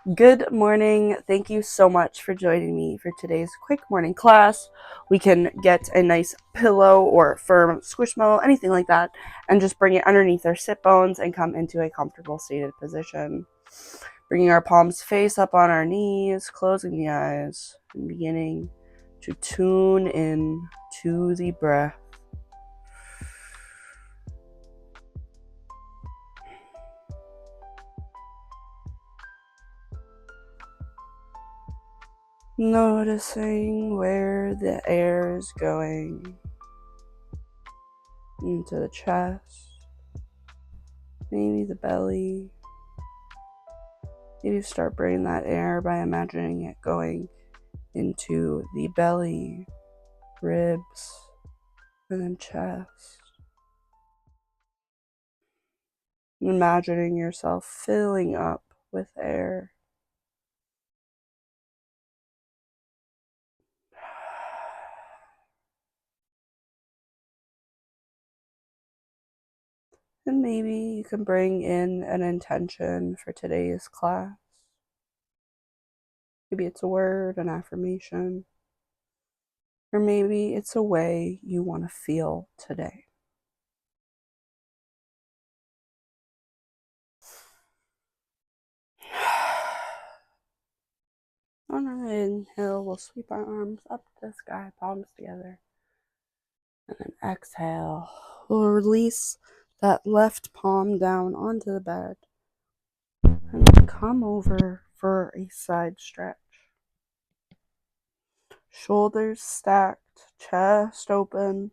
Good morning. Thank you so much for joining me for today's quick morning class. We can get a nice pillow or firm squishmallow, anything like that, and just bring it underneath our sit bones and come into a comfortable seated position. Bringing our palms face up on our knees, closing the eyes, and beginning to tune in to the breath. Noticing where the air is going into the chest, maybe the belly. Maybe start bringing that air by imagining it going into the belly, ribs, and then chest. Imagining yourself filling up with air. And maybe you can bring in an intention for today's class. Maybe it's a word, an affirmation, or maybe it's a way you want to feel today. On our inhale, we'll sweep our arms up to the sky, palms together. And then exhale. We'll release that left palm down onto the bed. And then come over for a side stretch. Shoulders stacked, chest open.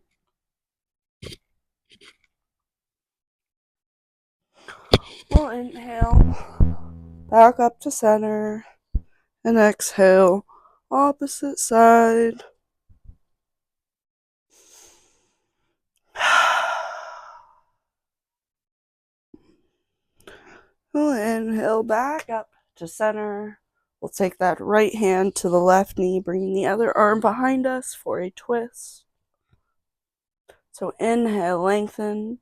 We'll inhale, back up to center, and exhale, opposite side. We'll inhale back up to center. We'll take that right hand to the left knee, bringing the other arm behind us for a twist. So inhale, lengthen.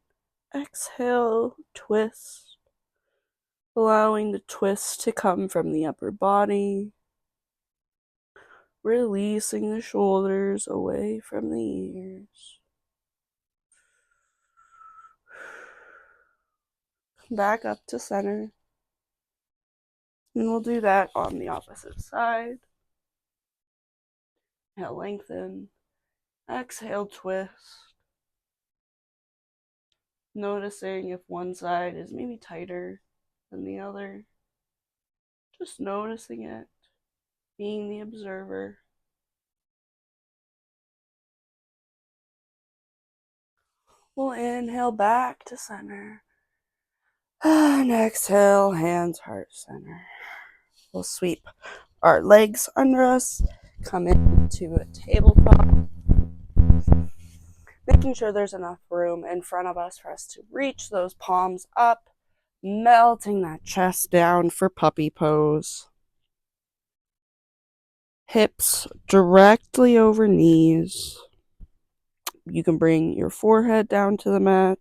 Exhale, twist. Allowing the twist to come from the upper body. Releasing the shoulders away from the ears. Back up to center. And we'll do that on the opposite side. Inhale, lengthen. Exhale, twist. Noticing if one side is maybe tighter than the other. Just noticing it, being the observer. We'll inhale back to center. And exhale, hands, heart, center. We'll sweep our legs under us, come into a tabletop, making sure there's enough room in front of us for us to reach those palms up, melting that chest down for puppy pose. Hips directly over knees. You can bring your forehead down to the mat,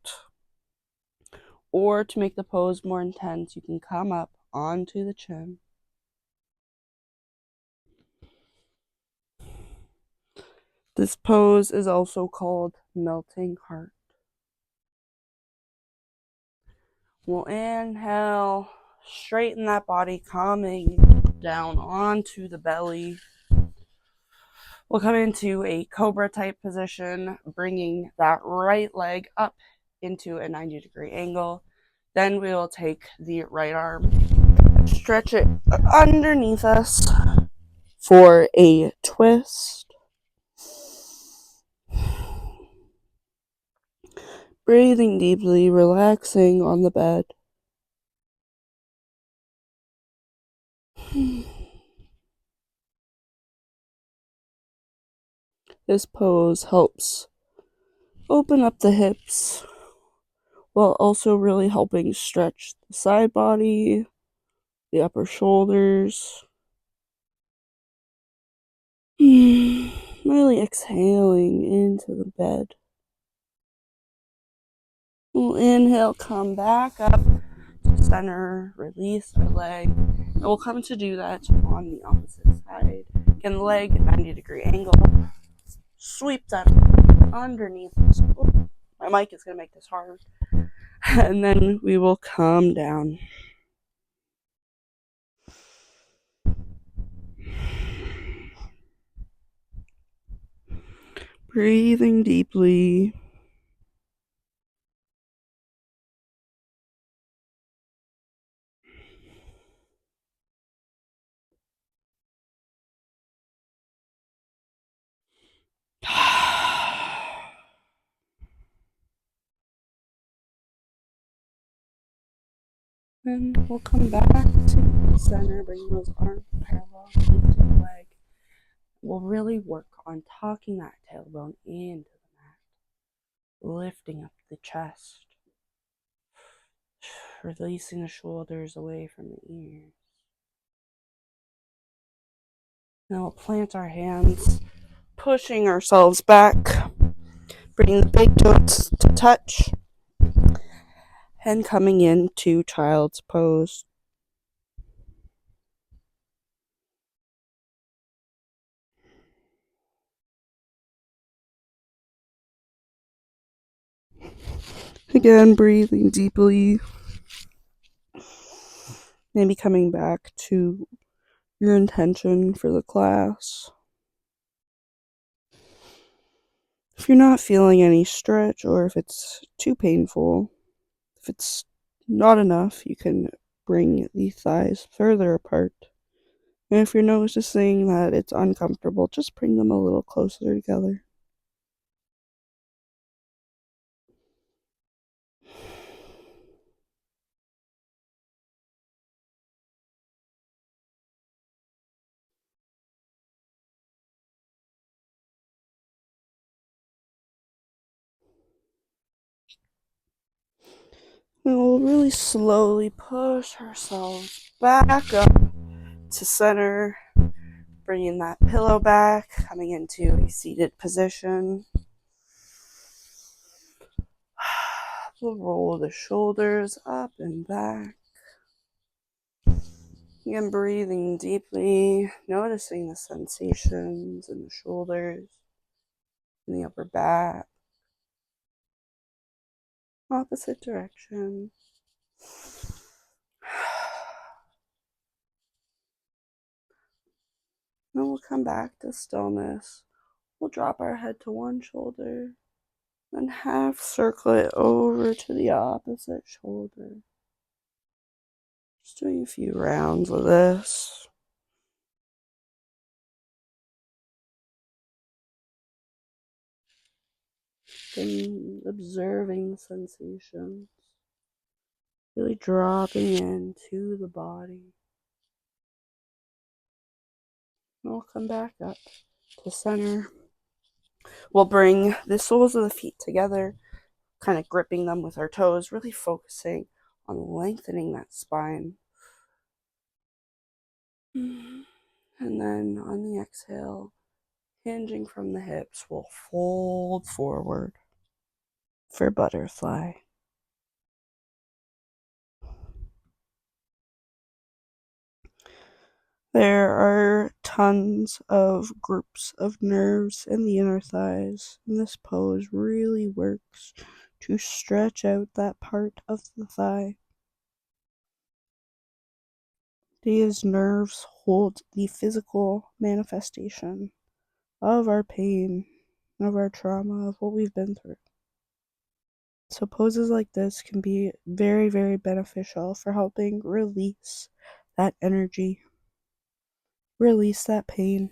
or to make the pose more intense, you can come up onto the chin. This pose is also called melting heart. We'll inhale, straighten that body, coming down onto the belly. We'll come into a cobra type position, bringing that right leg up into a 90-degree angle. Then we will take the right arm, stretch it underneath us for a twist. Breathing deeply, relaxing on the bed. This pose helps open up the hips while also really helping stretch the side body, the upper shoulders. Really exhaling into the bed. We'll inhale, come back up to center, release our leg, And we'll come to do that on the opposite side. Again, the leg at 90-degree angle. Sweep that underneath this. Oh, my mic is going to make this hard. And then we will come down. Breathing deeply. And we'll come back to the center, bring those arms parallel, lift the leg. We'll really work on tucking that tailbone into the mat, lifting up the chest, releasing the shoulders away from the ears. Now we'll plant our hands, pushing ourselves back, bringing the big toes to touch, and coming into child's pose. Again, breathing deeply. Maybe coming back to your intention for the class. If you're not feeling any stretch, or if it's too painful, if it's not enough, you can bring the thighs further apart. And if you're noticing that it's uncomfortable, just bring them a little closer together. And we'll really slowly push ourselves back up to center, bringing that pillow back, coming into a seated position. We'll roll the shoulders up and back. Again, breathing deeply, noticing the sensations in the shoulders, in the upper back. Opposite direction. Then we'll come back to stillness. We'll drop our head to one shoulder, then half circle it over to the opposite shoulder. Just doing a few rounds of this. And observing the sensations. Really dropping into the body. And we'll come back up to center. We'll bring the soles of the feet together, kind of gripping them with our toes, really focusing on lengthening that spine. And then on the exhale, hinging from the hips, we'll fold forward for butterfly. There are tons of groups of nerves in the inner thighs, and this pose really works to stretch out that part of the thigh. These nerves hold the physical manifestation of our pain, of our trauma, of what we've been through. So poses like this can be very, very beneficial for helping release that energy, release that pain.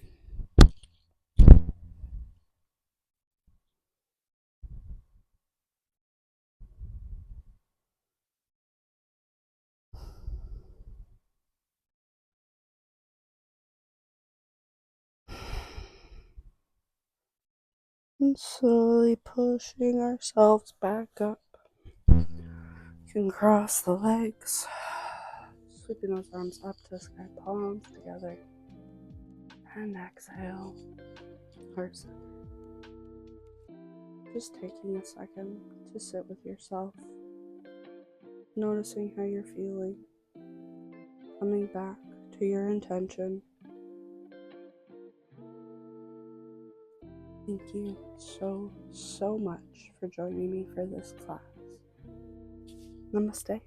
And slowly pushing ourselves back up. You can cross the legs, sweeping those arms up to sky, palms together, and exhale. Heart center. Just taking a second to sit with yourself, noticing how you're feeling, coming back to your intention. Thank you so much for joining me for this class. Namaste.